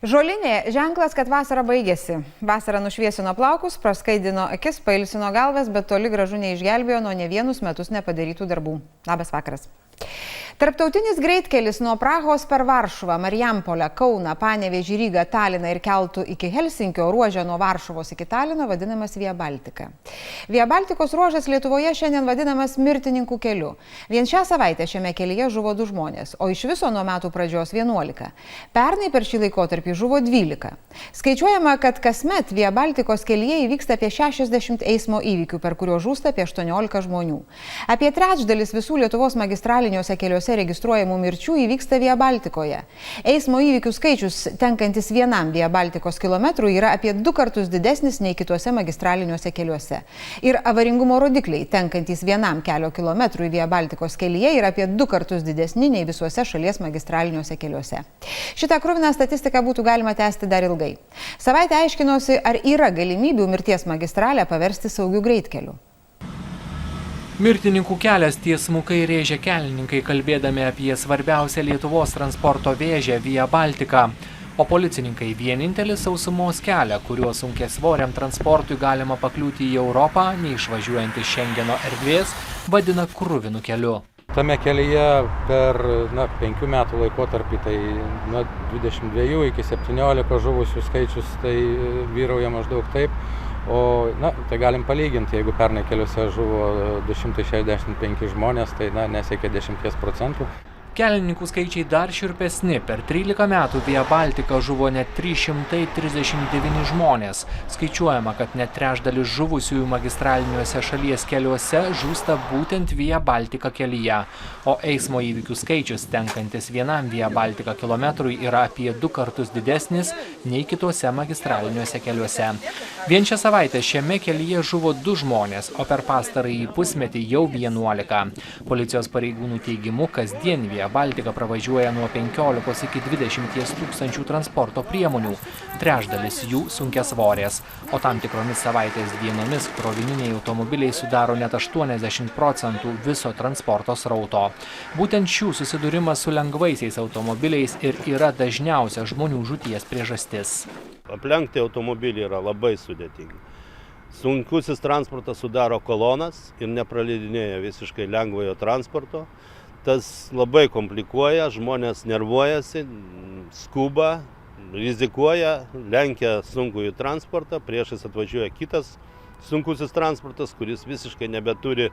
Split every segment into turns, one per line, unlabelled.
Žolinė ženklas, kad vasara baigėsi. Vasara nušviesino plaukus, praskaidino akis, pailsino galvas, bet toli gražu neišgelbėjo nuo ne vienus metus nepadarytų darbų. Labas vakaras. Tarptautinis greitkelis nuo Prahos per Varšuvą, Marijampolę, Kauną, Panevėžį, Rygą, Taliną ir keltų iki Helsinkio ruožą nuo Varšuvos iki Talino vadinamas Via Baltica. Via Baltikos ruožas Lietuvoje šiandien vadinamas mirtininkų keliu. Vien šią savaitę šiame kelyje žuvo 2 žmonės, o iš viso nuo metų pradžios 11. Pernai per šį laikotarpį žuvo 12. Skaičiuojama, kad kasmet Via Baltikos kelyje įvyksta apie 60 eismo įvykių, per kurio žūsta apie 18 žmonių. Apie trečdalis visų Lietuvos magistraliniuose keliuose registruojamų mirčių įvyksta Via Baltikoje. Eismo įvykių skaičius tenkantis vienam Via Baltikos kilometrui yra apie 2 kartus didesnis nei kituose magistraliniuose keliuose. Ir avaringumo rodikliai tenkantis vienam kelio kilometrui Via Baltikos kelyje yra apie 2 kartus didesni nei visuose šalies magistraliniuose keliuose. Šitą kruviną statistiką būtų galima tęsti dar ilgai. Savaitę aiškinosi, ar yra galimybių mirties magistralę paversti saugiu greitkeliu.
Mirtininkų kelias tiesmukai rėžia kelininkai, kalbėdami apie svarbiausią Lietuvos transporto vėžę Via Baltica. O policininkai vienintelį sausumos kelią, kuriuo sunkiasvoriam transportui galima pakliūti į Europą, neišvažiuojant iš Šengeno erdvės, vadina kruvinu keliu.
Tame kelyje per 5 metų laikotarpį, tai nuo 22 iki 17 žuvusių skaičius, tai vyrauja maždaug taip. O tai galim palyginti, jeigu pernai keliuose žuvo 265 žmonės, tai nesiekia 10%.
Kelininkų skaičiai dar šiurpesni. Per 13 metų Via Baltica žuvo net 339 žmonės. Skaičiuojama, kad net trečdalis žuvusiųjų magistraliniuose šalies keliuose žūsta būtent Via Baltica kelyje. O eismo įvykių skaičius tenkantis vienam Via Baltica kilometrui yra apie 2 kartus didesnis nei kituose magistraliniuose keliuose. Vien šią savaitę šiame kelyje žuvo 2 žmonės, o per pastarąjį pusmetį jau 11. Policijos pareigūnų teigimu, kasdien Via Baltica pravažiuoja nuo 15 iki 20 tūkstančių transporto priemonių, trečdalis jų sunkiasvorės, o tam tikromis savaitės dienomis krovininiai automobiliai sudaro net 80% viso transporto srauto. Būtent šių susidūrimas su lengvaisiais automobiliais ir yra dažniausia žmonių žūties priežastis.
Aplenkti automobilį yra labai sudėtinga. Sunkusis transportas sudaro kolonas ir nepraleidinėja visiškai lengvojo transporto. Tas labai komplikuoja, žmonės nervuojasi, skuba, rizikuoja, lenkia sunkųjį transportą, priešais atvažiuoja kitas sunkusis transportas, kuris visiškai nebeturi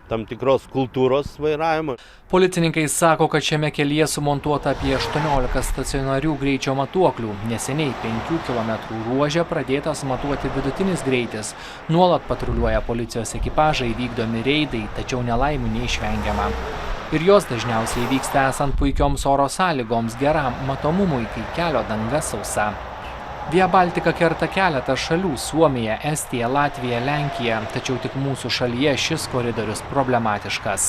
tam tikros kultūros vairavimo.
Policininkai sako, kad šiame kelyje sumontuota apie 18 stacionarių greičio matuoklių. Neseniai 5 km ruože pradėtas matuoti vidutinis greitis. Nuolat patruliuoja policijos ekipažai, vykdomi reidai, tačiau nelaimių neišvengiama. Ir jos dažniausiai vyksta esant puikioms oro sąlygoms, geram matomumui, kai kelio danga sausa. Via Baltica kerta keletą šalių – Suomija, Estija, Latvija, Lenkija, tačiau tik mūsų šalyje šis koridorius problematiškas.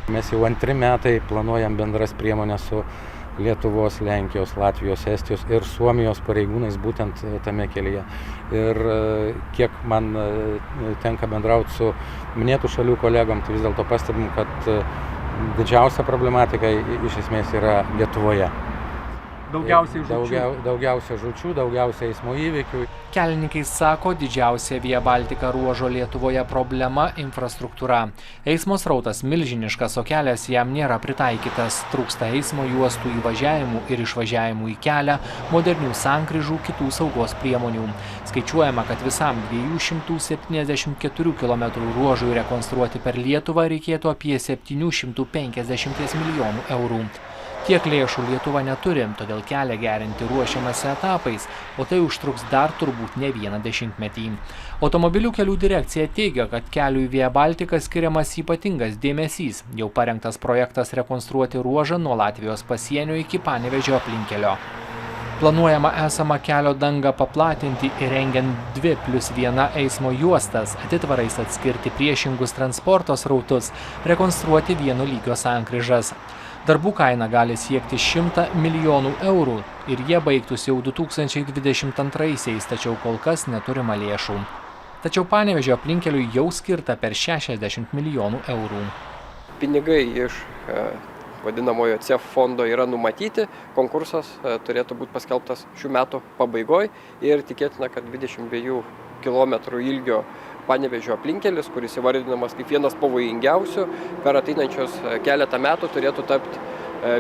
Mes jau 2 metai planuojam bendras priemonės su Lietuvos, Lenkijos, Latvijos, Estijos ir Suomijos pareigūnais būtent tame kelyje. Ir kiek man tenka bendrauti su minėtų šalių kolegom, tai vis dėlto pastebim, kad didžiausia problematika iš esmės yra Lietuvoje. Daugiausia žūčių, daugiausia eismo įvykių.
Kelininkai sako, didžiausia Via Baltica ruožo Lietuvoje problema – infrastruktūra. Eismo srautas milžiniškas, o kelias jam nėra pritaikytas. Trūksta eismo juostų įvažiavimų ir išvažiavimų į kelią, modernių sankryžų, kitų saugos priemonių. Skaičiuojama, kad visam 274 km ruožui rekonstruoti per Lietuvą reikėtų apie 750 milijonų eurų. Tiek lėšų Lietuva neturi, todėl kelią gerinti ruošiamasi etapais, o tai užtruks dar turbūt ne vieną dešimtmetį. Automobilių kelių direkcija teigia, kad keliui Via Baltica skiriamas ypatingas dėmesys. Jau parengtas projektas rekonstruoti ruožą nuo Latvijos pasienio iki Panevėžio aplinkelio. Planuojama esamą kelio dangą paplatinti įrengiant 2+1 eismo juostas, atitvarais atskirti priešingus transporto srautus, rekonstruoti vieno lygio sankryžas. Darbų kaina gali siekti 100 milijonų eurų ir jie baigtųsi jau 2022-aisiais, tačiau kol kas neturima lėšų. Tačiau Panevėžio aplinkeliui jau skirta per 60 milijonų eurų.
Pinigai iš vadinamojo CEF fondo yra numatyti. Konkursas turėtų būti paskelbtas šių metų pabaigoje ir tikėtina, kad 22 km ilgio Panevėžio aplinkelis, kuris įvardinamas kaip vienas pavojingiausių, per ateinančius keletą metų turėtų tapti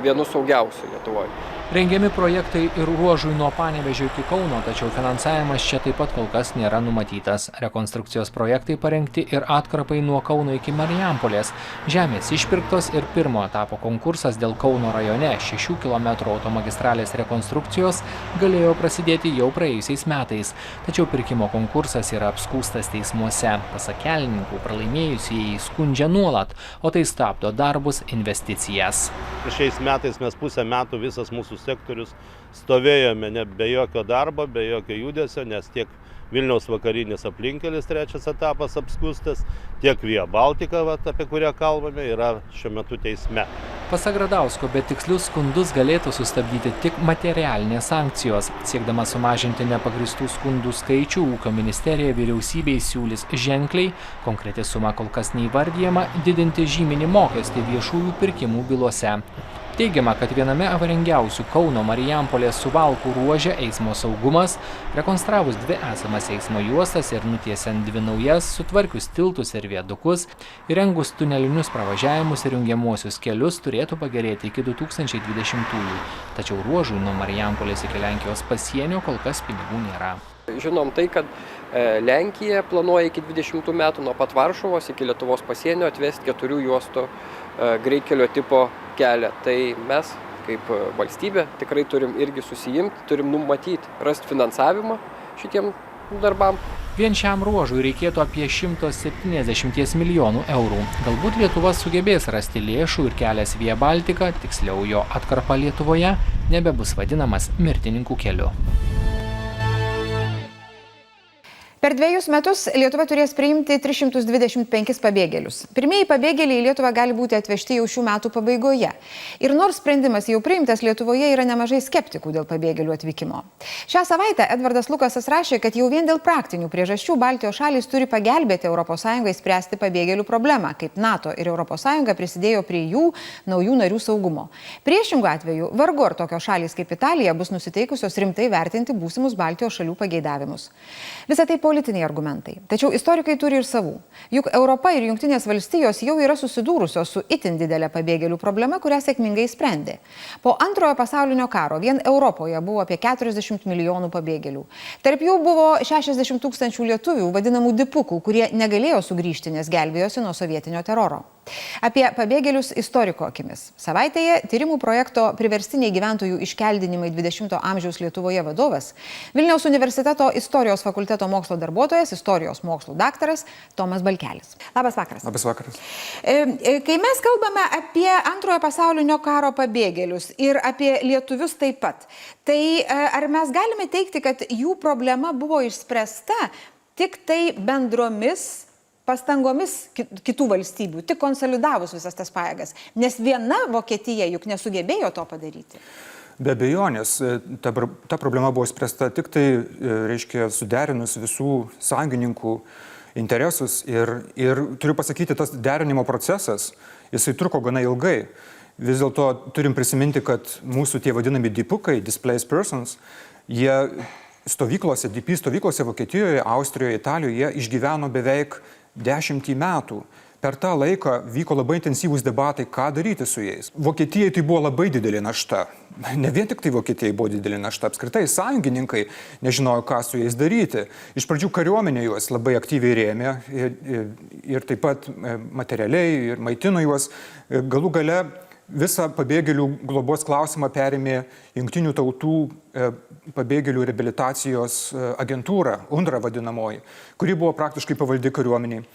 vienu saugiausių Lietuvoje.
Rengiami projektai ir ruožui nuo Panevėžio iki Kauno, tačiau finansavimas čia taip pat kol kas nėra numatytas. Rekonstrukcijos projektai parengti ir atkarpai nuo Kauno iki Marijampolės. Žemės išpirktos ir pirmo etapo konkursas dėl Kauno rajone 6 km automagistralės rekonstrukcijos galėjo prasidėti jau praėjusiais metais. Tačiau pirkimo konkursas yra apskųstas teismuose. Pasak kelininkų, pralaimėjusieji skundžia nuolat, o tai stabdo darbus, investicijas.
Šiais metais mes pusę metų visas mūsų sektorius stovėjome be jokio darbo, be jokio judesio, nes tiek Vilniaus vakarinis aplinkelis 3 etapas apskųstas, tiek Via Baltica, apie kurią kalbame, yra šiuo metu teisme.
Pasak Radausko, bet tikslius skundus galėtų sustabdyti tik materialinės sankcijos. Siekdama sumažinti nepagristų skundų skaičių, Ūkio ministerija vyriausybei siūlys ženkliai, konkreti suma kol kas neįvardyjama, didinti žyminį mokestį viešųjų pirkimų bylose. Teigiama, kad viename avaringiausių Kauno Marijampolės Suvalkų ruože eismo saugumas, rekonstravus 2 esamas eismo juostas ir nutiesiant 2 naujas, sutvarkius tiltus ir viadukus, įrengus tunelinius pravažiavimus ir jungiamuosius kelius turėtų pagerėti iki 2020-ųjų. Tačiau ruožui nuo Marijampolės iki Lenkijos pasienio kol kas pinigų nėra.
Žinom tai, kad Lenkija planuoja iki 20 metų nuo pat Varšuvos iki Lietuvos pasienio atvesti 4 juostų greitkelio tipo kelią. Tai mes, kaip valstybė, tikrai turim irgi susijimti, turim numatyti, rasti finansavimą šitiem darbam.
Vien šiam ruožui reikėtų apie 170 milijonų eurų. Galbūt Lietuva sugebės rasti lėšų ir kelias Via Baltica, tiksliau jo atkarpa Lietuvoje, nebebus vadinamas mirtininkų keliu.
Per 2 metus Lietuva turės priimti 325 pabėgėlius. Pirmieji pabėgėliai į Lietuvą gali būti atvežti jau šių metų pabaigoje. Ir nors sprendimas jau priimtas, Lietuvoje yra nemažai skeptikų dėl pabėgėlių atvykimo. Šią savaitę Edvardas Lukasas rašė, kad jau vien dėl praktinių priežasčių Baltijos šalys turi pagelbėti ES spręsti pabėgėlių problemą, kaip NATO ir ES prisidėjo prie jų naujų narių saugumo. Priešingų atveju, vargu ar tokios šalys kaip Italija bus nusiteikusios rimtai vertinti būsimus Baltijos šalių pageidavimus. Visą tai politiniai argumentai. Tačiau istorikai turi ir savų. Juk Europa ir Jungtinės valstijos jau yra susidūrusios su itin didelė pabėgėlių problema, kurią sėkmingai sprendė. Po Antrojo pasaulinio karo vien Europoje buvo apie 40 milijonų pabėgėlių. Tarp jų buvo 60 000 lietuvių, vadinamų dipukų, kurie negalėjo sugrįžti, nes gelbėjosi nuo sovietinio teroro. Apie pabėgėlius istoriko akimis. Savaitėje tyrimų projekto Priverstiniai gyventojų iškeldinimai 20 amžiaus Lietuvoje vadovas, Vilniaus universiteto istorijos fakulteto mokslo darbuotojas, istorijos mokslų daktaras Tomas Balkelis. Labas vakaras.
Labas vakaras.
Kai mes kalbame apie Antrojo pasaulinio karo pabėgėlius ir apie lietuvius taip pat, tai ar mes galime teikti, kad jų problema buvo išspręsta tik tai bendromis pastangomis kitų valstybių, tik konsolidavus visas tas pajėgas, nes viena Vokietija juk nesugebėjo to padaryti?
Be abejonės, ta problema buvo spręsta tik tai, reiškia, suderinus visų sąjungininkų interesus ir turiu pasakyti, tas derinimo procesas, jisai truko gana ilgai. Vis dėlto turim prisiminti, kad mūsų tie vadinami dipukai, displaced persons, jie stovyklose, DP stovyklose Vokietijoje, Austrijoje, Italijoje, jie išgyveno beveik 10 metų. Per tą laiką vyko labai intensyvūs debatai, ką daryti su jais. Vokietijai tai buvo labai didelė našta. Ne vien tik tai Vokietijai buvo didelė našta, apskritai sąjungininkai nežinojo, ką su jais daryti. Iš pradžių kariuomenė juos labai aktyviai rėmė ir taip pat materialiai ir maitino juos. Galų gale visą pabėgėlių globos klausimą perėmė Jungtinių tautų pabėgėlių reabilitacijos agentūra, UNRWA vadinamoji, kuri buvo praktiškai pavaldi kariuomeniai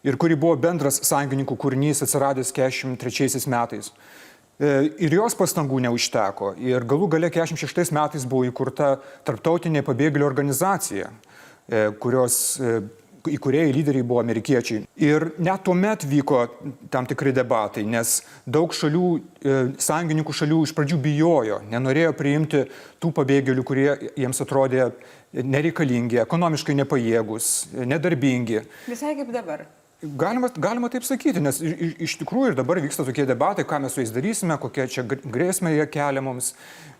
ir kuri buvo bendras sąjungininkų kūrinys atsiradęs 43 metais. Ir jos pastangų neužteko. Ir galų gale 46 metais buvo įkurta tarptautinė pabėgėlių organizacija, įkūrėjai lyderiai buvo amerikiečiai. Ir net tuomet vyko tam tikri debatai, nes daug šalių, sąjungininkų šalių iš pradžių bijojo, nenorėjo priimti tų pabėgėlių, kurie jiems atrodė nereikalingi, ekonomiškai nepajėgus, nedarbingi.
Visai kaip dabar.
Galima taip sakyti, nes iš tikrųjų ir dabar vyksta tokie debatai, ką mes su jais darysime, kokie čia grėsmė jie kelia mums,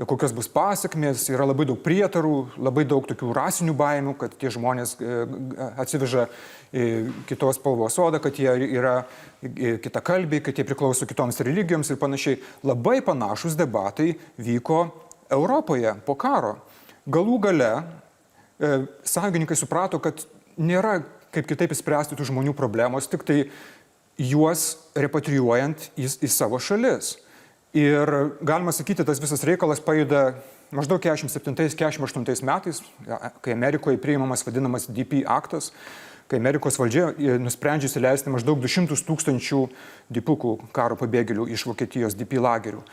kokios bus pasiekmės, yra labai daug prietarų, labai daug tokių rasinių baimių, kad tie žmonės atsiveža kitos spalvos odą, kad jie yra kitakalbiai, kad jie priklauso kitoms religijoms ir panašiai. Labai panašus debatai vyko Europoje po karo. Galų gale sąjungininkai suprato, kad nėra kaip kitaip įspręsti tų žmonių problemos, tik tai juos repatrijuojant į savo šalis. Ir galima sakyti, tas visas reikalas pajuda maždaug 47-48 metais, kai Amerikoje priimamas vadinamas DP aktas, kai Amerikos valdžia nusprendžia įsileisti maždaug 200 000 dipukų karo pabėgėlių iš Vokietijos DP lagerių.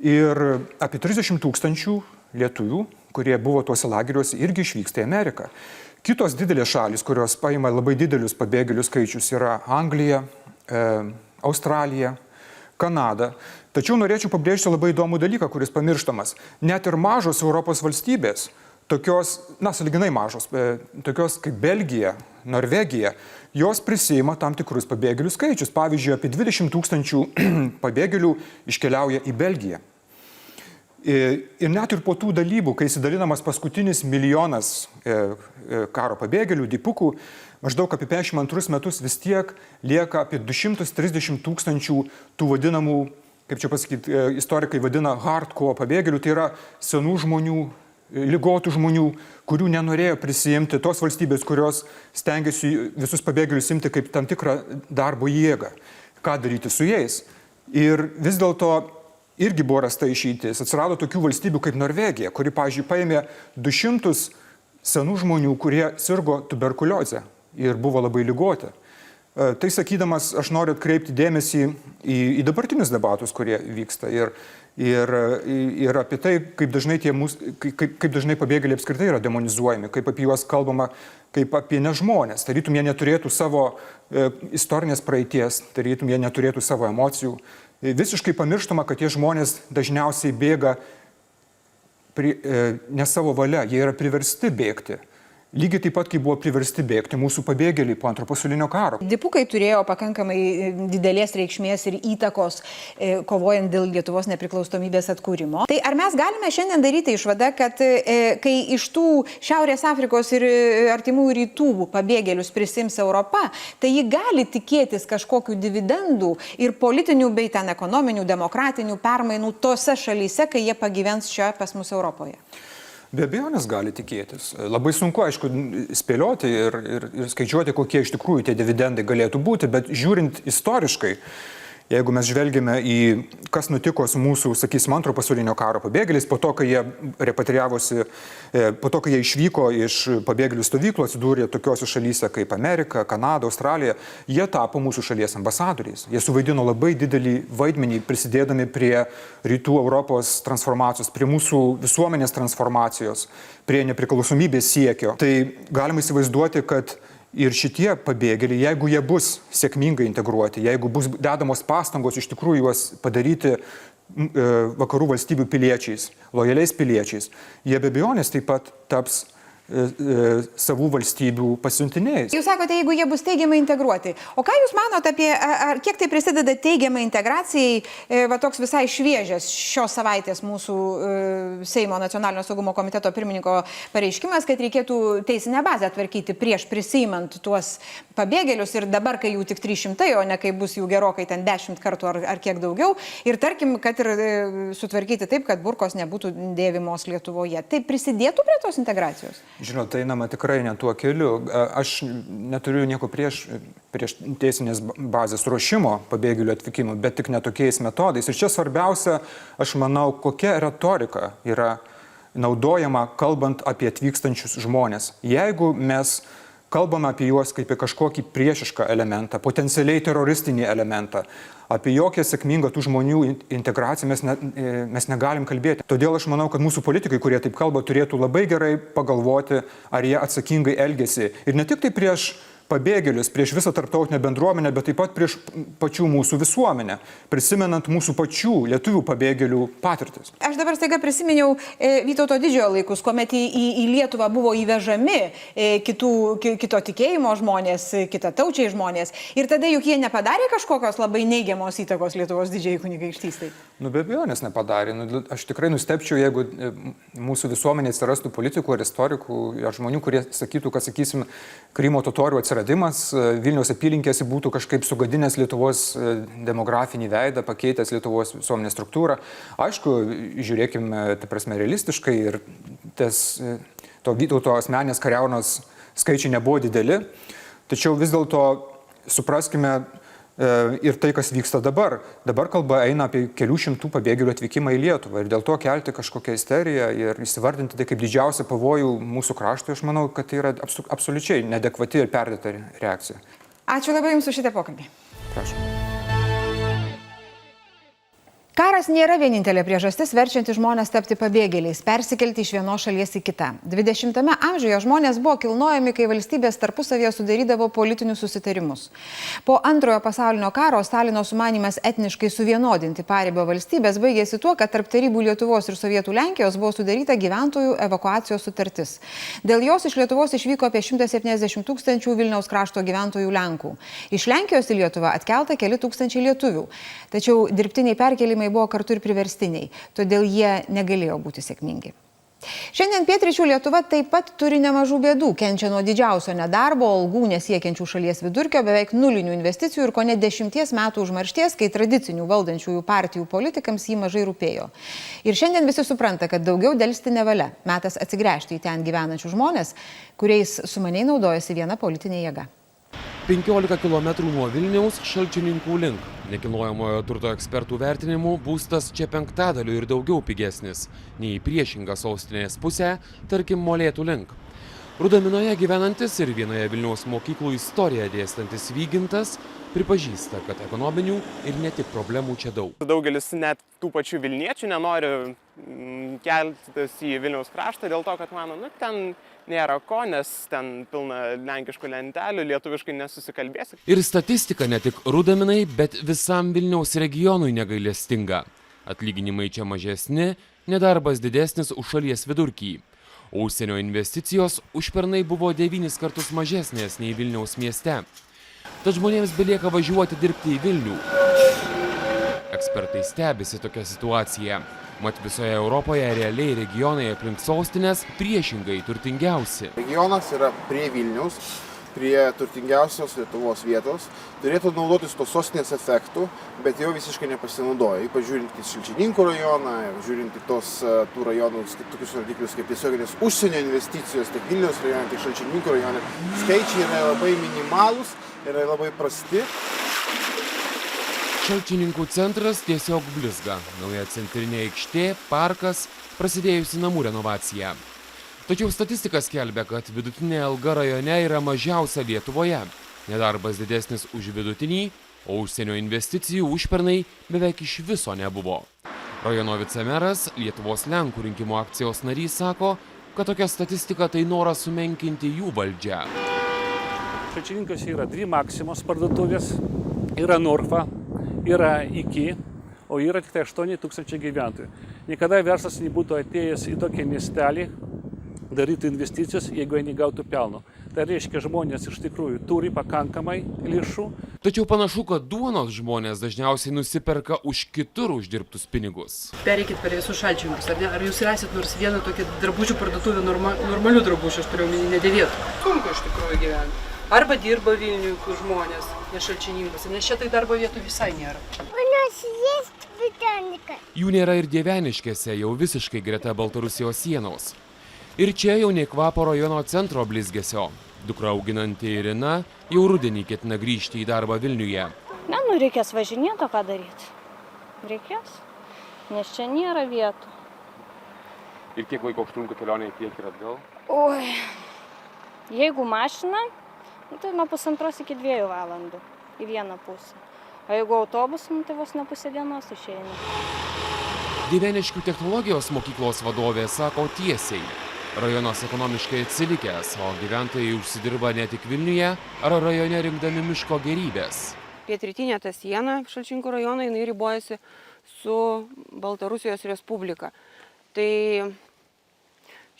Ir apie 30 000 lietuvių, kurie buvo tuose lageriuose, irgi išvyksta į Ameriką. Kitos didelės šalys, kurios paima labai didelius pabėgėlių skaičius, yra Anglija, Australija, Kanada. Tačiau norėčiau pabrėžti labai įdomų dalyką, kuris pamirštamas. Net ir mažos Europos valstybės, tokios, sąlyginai mažos, tokios kaip Belgija, Norvegija, jos prisima tam tikrus pabėgėlių skaičius. Pavyzdžiui, apie 20 000 pabėgėlių iškeliauja į Belgiją. Ir net ir po tų dalybų, kai įsidalinamas paskutinis milijonas karo pabėgėlių, dipukų, maždaug apie 52 metus vis tiek lieka apie 230 000 tų vadinamų, kaip čia pasakyti, istorikai vadina hardcore pabėgėlių, tai yra senų žmonių, ligotų žmonių, kurių nenorėjo prisijimti tos valstybės, kurios stengiasi visus pabėgėlius imti kaip tam tikrą darbo jėgą. Ką daryti su jais? Ir vis dėlto irgi buvo rasta išeitis. Atsirado tokių valstybių kaip Norvegija, kuri, pavyzdžiui, paėmė 200 senų žmonių, kurie sirgo tuberkuliozę ir buvo labai ligoti. Tai sakydamas, aš noriu atkreipti dėmesį į dabartinius debatus, kurie vyksta ir apie tai, kaip dažnai pabėgėliai apskritai yra demonizuojami, kaip apie juos kalbama, kaip apie nežmonės. Tarytum jie neturėtų savo istorinės praeities, tarytum jie neturėtų savo emocijų. Visiškai pamirštama, kad tie žmonės dažniausiai bėga ne savo valia, jie yra priversti bėgti. Lygiai taip pat, kai buvo priversti bėgti mūsų pabėgėliai po Antro pasaulinio karo.
Dipukai turėjo pakankamai didelės reikšmės ir įtakos kovojant dėl Lietuvos nepriklausomybės atkūrimo. Tai ar mes galime šiandien daryti išvadą, kad kai iš tų Šiaurės Afrikos ir artimųjų rytų pabėgėlius prisims Europa, tai ji gali tikėtis kažkokių dividendų ir politinių bei ten ekonominių, demokratinių permainų tose šalyse, kai jie pagyvens čia pas mus Europoje?
Be abejonės gali tikėtis. Labai sunku, aišku, spėlioti ir skaičiuoti, kokie iš tikrųjų tie dividendai galėtų būti, bet žiūrint istoriškai, jeigu mes žvelgime į kas nutiko su mūsų, sakysim, Antro pasaulinio karo pabėgėliais, po to, kai jie repatriavosi, po to, kai jie išvyko iš pabėgėlių stovyklų, atsidūrė tokiose šalyse kaip Amerika, Kanada, Australija, jie tapo mūsų šalies ambasadoriais. Jie suvaidino labai didelį vaidmenį prisidėdami prie rytų Europos transformacijos, prie mūsų visuomenės transformacijos, prie nepriklausomybės siekio. Tai galima įsivaizduoti, kad ir šitie pabėgėliai, jeigu jie bus sėkmingai integruoti, jeigu bus dedamos pastangos iš tikrųjų juos padaryti vakarų valstybių piliečiais, lojaliais piliečiais, jie be abejonės taip pat taps savų valstybių pasiuntiniais.
Jūs sakote, jeigu jie bus teigiamai integruoti. O ką Jūs manote apie, kiek tai prisideda teigiamai integracijai, va toks visai šviežias šios savaitės mūsų Seimo nacionalinio saugumo komiteto pirmininko pareiškimas, kad reikėtų teisinę bazę tvarkyti prieš prisimant tuos pabėgėlius ir dabar, kai jų tik 300, o ne kai bus jų gerokai ten 10 kartų ar kiek daugiau. Ir tarkim, kad ir sutvarkyti taip, kad burkos nebūtų dėvimos Lietuvoje. Tai prisidėtų prie tos integracijos?
Žinot, tai einama tikrai ne tuo keliu. Aš neturiu nieko prieš teisinės bazės ruošimo pabėgėlių atvykimų, bet tik netokiais metodais. Ir čia svarbiausia, aš manau, kokia retorika yra naudojama, kalbant apie atvykstančius žmonės. Jeigu mes kalbame apie juos kaip apie kažkokį priešišką elementą, potencialiai teroristinį elementą, apie jokią sėkmingą tų žmonių integraciją mes negalim kalbėti. Todėl aš manau, kad mūsų politikai, kurie taip kalba, turėtų labai gerai pagalvoti, ar jie atsakingai elgesi. Ir ne tik tai prieš pabėgėlius, prieš visą tarptautinę bendruomenę, bet taip pat prieš pačių mūsų visuomenę, prisimenant mūsų pačių lietuvių pabėgėlių patirtis.
Aš dabar staiga prisiminiau Vytauto Didžiojo laikus, kuomet į Lietuvą buvo įvežami kito tikėjimo žmonės, kitataučiai žmonės. Ir tada juk jie nepadarė kažkokios labai neigiamos įtakos Lietuvos didžiai kunigaikštystei.
Be abejonės nepadarė. Aš tikrai nustebčiau, jeigu mūsų visuomenė atsirastų politikų ar istorikų, ar žmonių, kurie sakytų, kad, sakysim, Krymo totorių atsiradimas Vilniaus apylinkėse būtų kažkaip sugadinęs Lietuvos demografinį veidą, pakeitęs Lietuvos visuomenės struktūrą. Aišku, žiūrėkime, realistiškai ir to Vytauto asmenės kariaunos skaičiai nebuvo dideli, tačiau vis dėlto supraskime ir tai, kas vyksta dabar. Dabar kalba eina apie kelių šimtų pabėgėlių atvykimą į Lietuvą ir dėl to kelti kažkokią isteriją ir įsivardinti tai kaip didžiausią pavojų mūsų kraštui, aš manau, kad tai yra absoliučiai neadekvati ir perdėta reakcija.
Ačiū labai Jums už šitą pokalbį.
Prašau.
Karas nėra vienintelė priežastis verčianti žmonės tapti pabėgėliais, persikelti iš vienos šalies į kitą. 20-ame amžiuje žmonės buvo kilnojami, kai valstybės tarpusavėje sudarydavo politinius susitarimus. Po Antrojo pasaulinio karo Stalino sumanymas etniškai suvienodinti paribio valstybės baigėsi tuo, kad tarp tarybų Lietuvos ir Sovietų Lenkijos buvo sudaryta gyventojų evakuacijos sutartis. Dėl jos iš Lietuvos išvyko apie 170 000 Vilniaus krašto gyventojų Lenkų. Iš Lenkijos į Lietuvą atkelta keli tūkstančiai lietuvių. Tačiau dirbtiniai perkelimai buvo kartu ir priverstiniai, todėl jie negalėjo būti sėkmingi. Šiandien pietryčių Lietuva taip pat turi nemažų bėdų, kenčia nuo didžiausio nedarbo, algų nesiekiančių šalies vidurkio, beveik nulinių investicijų ir kone 10 metų užmaršties, kai tradicinių valdančiųjų partijų politikams jį mažai rūpėjo. Ir šiandien visi supranta, kad daugiau delsti nevalia, metas atsigręžti į ten gyvenančių žmonės, kuriais sumaniai naudojasi viena politinė jėga.
15 km nuo Vilniaus Šalčininkų link. Nekilnojamojo turto ekspertų vertinimu būstas čia 5% ir daugiau pigesnis nei priešinga sostinės pusė, tarkim Molėtų link. Rudaminoje gyvenantis ir vienoje Vilniaus mokyklų istoriją dėstantis Vygintas pripažįsta, kad ekonominių ir ne tik problemų čia daug.
Daugelis net tų pačių Vilniečių nenori keltis į Vilniaus kraštą dėl to, kad mano, ten nėra ko, nes ten pilna lenkiškų lentelių, lietuviškai nesusikalbėsi.
Ir statistika ne tik Rudaminai, bet visam Vilniaus regionui negailestinga. Atlyginimai čia mažesni, nedarbas didesnis už šalies vidurkį. O užsienio investicijos užpernai buvo 9 kartus mažesnės nei Vilniaus mieste. Tad žmonėms belieka važiuoti dirbti į Vilnių. Ekspertai stebisi tokią situaciją. Mat visoje Europoje realiai regionai aplink sostinės priešingai turtingiausi.
Regionas yra prie Vilniaus, prie turtingiausios Lietuvos vietos, turėtų naudotis to sostinės efektų, bet jau visiškai nepasinaudoja. Ypač žiūrint į Šalčininkų rajoną, žiūrint į tų rajonų tokius rodiklius kaip tiesioginės užsienio investicijos, tiek Vilniaus rajone, tiek Šalčininkų rajone, skaičiai yra labai minimalūs, yra labai prasti.
Šalčininkų centras tiesiog blizga. Nauja centrinė aikštė, parkas, prasidėjusi namų renovacija. Tačiau statistika skelbia, kad vidutinė alga rajone yra mažiausia Lietuvoje. Nedarbas didesnis už vidutinį, o užsienio investicijų užpernai beveik iš viso nebuvo. Rajono vicemeras, Lietuvos Lenkų rinkimų akcijos narys sako, kad tokia statistika tai noras sumenkinti jų valdžią.
Šalčininkose yra 2 Maksimos parduotuvės, yra Norfa, yra Iki, o yra tik 8 000 gyventojų. Niekada verslas nebūtų atėjęs į tokį miestelį daryti investicijos, jeigu jie negautų pelno. Tai reiškia, žmonės iš tikrųjų turi pakankamai lėšų.
Tačiau panašu, kad duonos žmonės dažniausiai nusiperka už kitur uždirbtus pinigus.
Pereikit per visus Šalčininkus, ar ne? Ar jūs rasit nors vieną tokį drabužių parduotuvę, normalių drabužių, aš turiu omeny, nedėvėtų? Sunku iš tikrųjų gyventi. Arba dirba Vilniuje žmonės, ne Šalčininkuose, nes čia tai darbo vietų visai nėra.
Jų nėra ir Dieveniškėse, jau visiškai greta Baltarusijos sienos. Ir čia jau nei kvapo rajono centro blizgesio. Dukra auginanti Irina jau rudenį ketina grįžti į darbą Vilniuje.
Reikės važinėti, ką daryti. Reikės, nes čia nėra vietų.
Ir kiek laiko užtrunka kelionė į priekį ir atgal?
Oi, jeigu mašina, tai nuo 1,5 iki 2 valandų į vieną pusę. O jeigu autobusu, tai vos ne pusę dienos išeina.
Dieveniškių technologijos mokyklos vadovė sako tiesiai. Rajonas ekonomiškai atsilikęs, o gyventojai užsidirba ne tik Vilniuje ar rajone rinkdami miško gerybės.
Pietrytinė ta siena Šalčininkų rajono, jinai ribojasi su Baltarusijos Respublika. Tai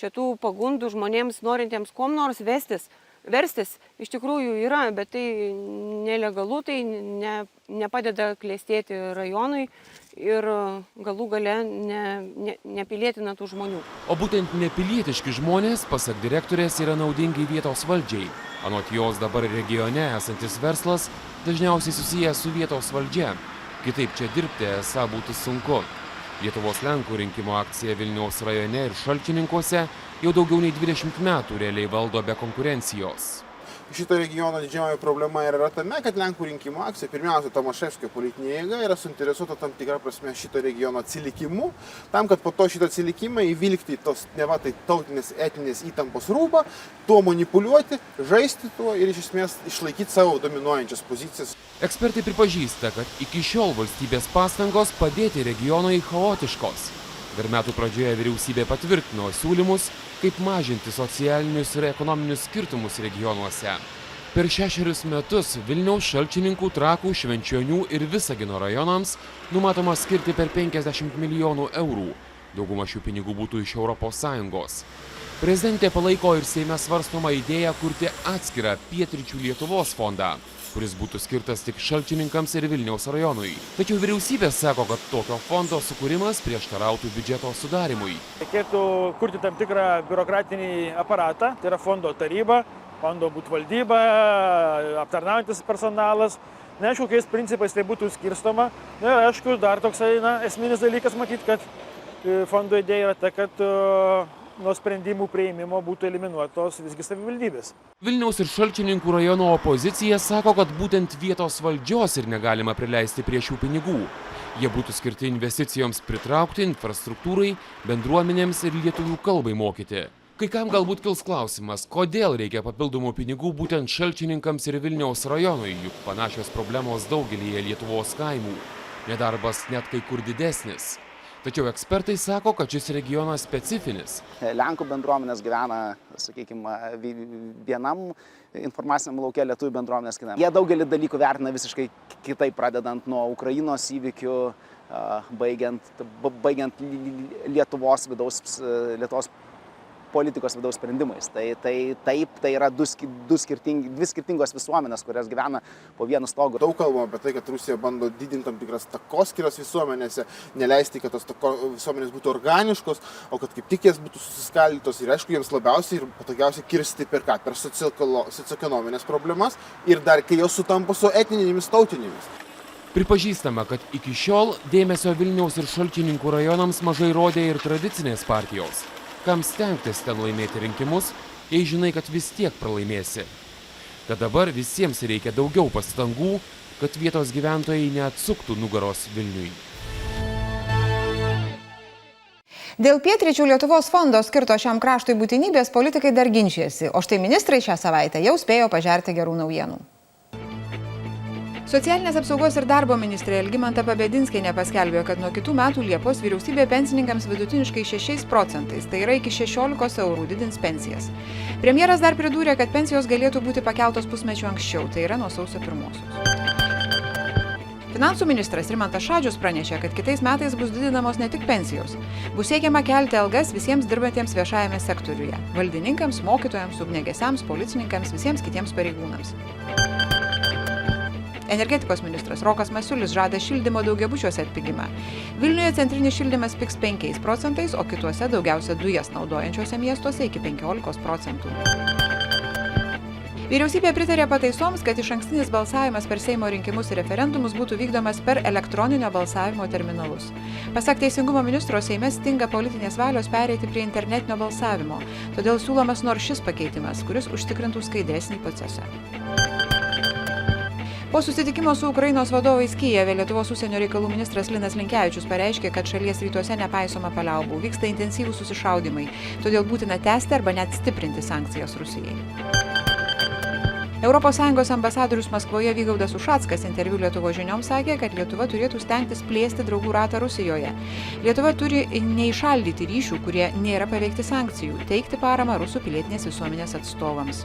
čia tų pagundų žmonėms norintiems kuom nors verstis iš tikrųjų yra, bet tai nelegalu, tai nepadeda klestėti rajonui ir galų gale nepilietina tų žmonių.
O būtent nepilietiški žmonės, pasak direktorės, yra naudingi vietos valdžiai. Anot jos dabar regione esantis verslas dažniausiai susijęs su vietos valdžia. Kitaip čia dirbti esą būtų sunku. Lietuvos Lenkų rinkimų akcija Vilniaus rajone ir Šalčininkuose jau daugiau nei 20 metų realiai valdo be konkurencijos.
Šito regiono didžioji problema yra tame, kad Lenkų rinkimų akcija, pirmiausia, Tomaševskio politinė jėga, yra suinteresuota tam tikrą prasme šito regiono atsilikimu, tam, kad po to šitą atsilikimą įvilkti į tos neva tai tautinės etinės įtampos rūbą, tuo manipuliuoti, žaisti tuo ir iš esmės išlaikyti savo dominuojančias pozicijas.
Ekspertai pripažįsta, kad iki šiol valstybės pastangos padėti regionui chaotiškos. Dar metų pradžioje vyriausybė patvirtino siūlymus, kaip mažinti socialinius ir ekonominius skirtumus regionuose. Per 6 metus Vilniaus, Šalčininkų, Trakų, Švenčionių ir Visagino rajonams numatoma skirti per 50 milijonų eurų. Dauguma šių pinigų būtų iš ES. Prezidentė palaiko ir Seime svarstomą idėją kurti atskirą Pietryčių Lietuvos fondą, kuris būtų skirtas tik Šalčininkams ir Vilniaus rajonui. Tačiau vyriausybė sako, kad tokio fondo sukūrimas prieštarautų biudžeto sudarimui.
Reikėtų kurti tam tikrą biurokratinį aparatą, tai yra fondo taryba, fondo būtų valdyba, aptarnaujantis personalas. Neaišku, kokiais principais tai būtų skirstoma. Ir aišku, dar toksai esminis dalykas matyti, kad fondo idėja yra ta, kad nuo sprendimų priėmimo būtų eliminuotos visgi savivaldybės.
Vilniaus ir Šalčininkų rajono opozicija sako, kad būtent vietos valdžios ir negalima prileisti prie šių pinigų. Jie būtų skirti investicijoms pritraukti, infrastruktūrai, bendruomenėms ir lietuvių kalbai mokyti. Kai kam galbūt kils klausimas, kodėl reikia papildomų pinigų būtent Šalčininkams ir Vilniaus rajonui, juk panašios problemos daugelyje Lietuvos kaimų. Nedarbas net kai kur didesnis. Tačiau ekspertai sako, kad šis regionas specifinis.
Lenkų bendruomenės gyvena, sakykime, vienam informaciniam lauke, lietuvių bendruomenės kitam. Jie daugelį dalykų vertina visiškai kitaip, pradedant nuo Ukrainos įvykių, baigiant Lietuvos politikos vidaus sprendimais. Tai yra dvi skirtingos visuomenės, kurios gyvena po vienu stogu.
Daug kalbama apie tai, kad Rusija bando didinti tam tikras takoskyras visuomenėse, neleisti, kad tos visuomenės būtų organiškos, o kad kaip tik jas būtų susiskaldytos ir aišku, jiems labiausiai ir patogiausiai kirsti per ką? Per socioekonominės problemas ir dar kai jos sutampa su etninėmis, tautinėmis.
Pripažįstama, kad iki šiol dėmesio Vilniaus ir Šalčininkų rajonams mažai rodė ir tradicinės partijos. Kam stengtis ten laimėti rinkimus, jei žinai, kad vis tiek pralaimėsi. Tad dabar visiems reikia daugiau pastangų, kad vietos gyventojai neatsuktų nugaros Vilniui.
Dėl Pietryčių Lietuvos fondo skirto šiam kraštui būtinybės politikai dar ginčijasi, o štai ministrai šią savaitę jau spėjo pažerti gerų naujienų. Socialinės apsaugos ir darbo ministrė Algimanta Pabedinskienė paskelbė, kad nuo kitų metų Liepos vyriausybė pensininkams vidutiniškai 6%, tai yra iki 16 eurų didins pensijas. Premjeras dar pridūrė, kad pensijos galėtų būti pakeltos pusmečiu anksčiau, tai yra nuo sausio 1. Finansų ministras Rimantas Šadžius pranešė, kad kitais metais bus didinamos ne tik pensijos. Bus siekiama kelti algas visiems dirbantiems viešajame sektoriuje – valdininkams, mokytojams, ugniagesiams, policininkams, visiems kitiems pareigūnams. Energetikos ministras Rokas Masiulis žada šildymo daugiabučiuose atpigimą. Vilniuje centrinis šildymas pigs 5%, o kituose daugiausia dujas naudojančiuose miestuose iki 15%. Vyriausybė pritarė pataisoms, kad išankstinis balsavimas per Seimo rinkimus ir referendumus būtų vykdomas per elektroninio balsavimo terminalus. Pasak Teisingumo ministro, Seime stinga politinės valios pereiti prie internetinio balsavimo, todėl siūlomas nors šis pakeitimas, kuris užtikrintų skaidresnį procesą. Po susitikimo su Ukrainos vadovais Kijeve Lietuvos užsienio reikalų ministras Linas Linkevičius pareiškė, kad šalies rytuose nepaisoma paliaubų, vyksta intensyvūs susišaudymai, todėl būtina tęsti arba net stiprinti sankcijas Rusijai. ES ambasadorius Maskvoje Vygaudas Ušackas interviu Lietuvos žinioms sakė, kad Lietuva turėtų stengtis plėsti draugų ratą Rusijoje. Lietuva turi neįšaldyti ryšių, kurie nėra paveikti sankcijų, teikti paramą rusų pilietinės visuomenės atstovams.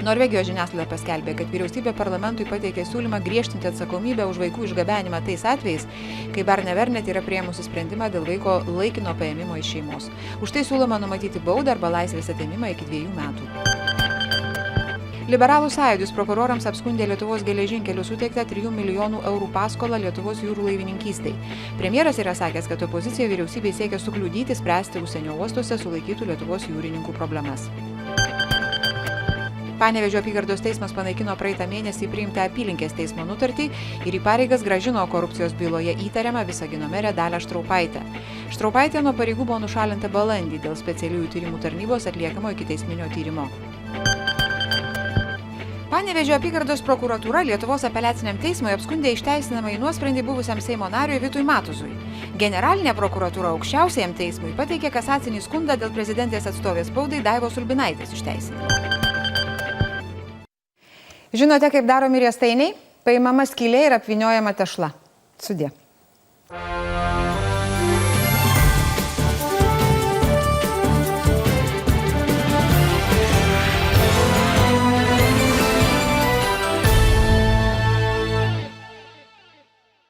Norvegijos žiniasklaida paskelbė, kad vyriausybė parlamentui pateikė siūlymą griežtinti atsakomybę už vaikų išgabenimą tais atvejais, kai Barnevernet yra priėmusi sprendimą dėl vaiko laikino paėmimo iš šeimos. Už tai siūloma numatyti baudą arba laisvės atėmimą iki 2 metų. Liberalų sąjūdis prokurorams apskundė Lietuvos geležinkelių suteiktą 3 milijonų eurų paskolą Lietuvos jūrų laivininkystei. Premjeras yra sakęs, kad opozicija vyriausybei siekia sukliudyti spręsti užsienio uostuose sulaikytų Lietuvos jūrininkų problemas. Panevėžio apygardos teismas panaikino praeitą mėnesį priimtą apylinkės teismo nutartį ir į pareigas grąžino korupcijos byloje įtariamą Visagino merę Dalią Štraupaitę. Štraupaitė nuo pareigų buvo nušalinta balandį dėl specialiųjų tyrimų tarnybos atliekamo ikiteisminio tyrimo. Panevėžio apygardos prokuratūra Lietuvos apeliaciniam teismui apskundė išteisinamąjį nuosprendį buvusiam Seimo nariui Vitui Matuzui. Generalinė prokuratūra aukščiausiajam teismui pateikė kasacinį skundą dėl prezidentės atstovės spaudai Daivos Ulbinaitės išteisinimo. Žinote, kaip daromi riestainiai? Paimama skylė ir apvyniojama tešla. Sudie.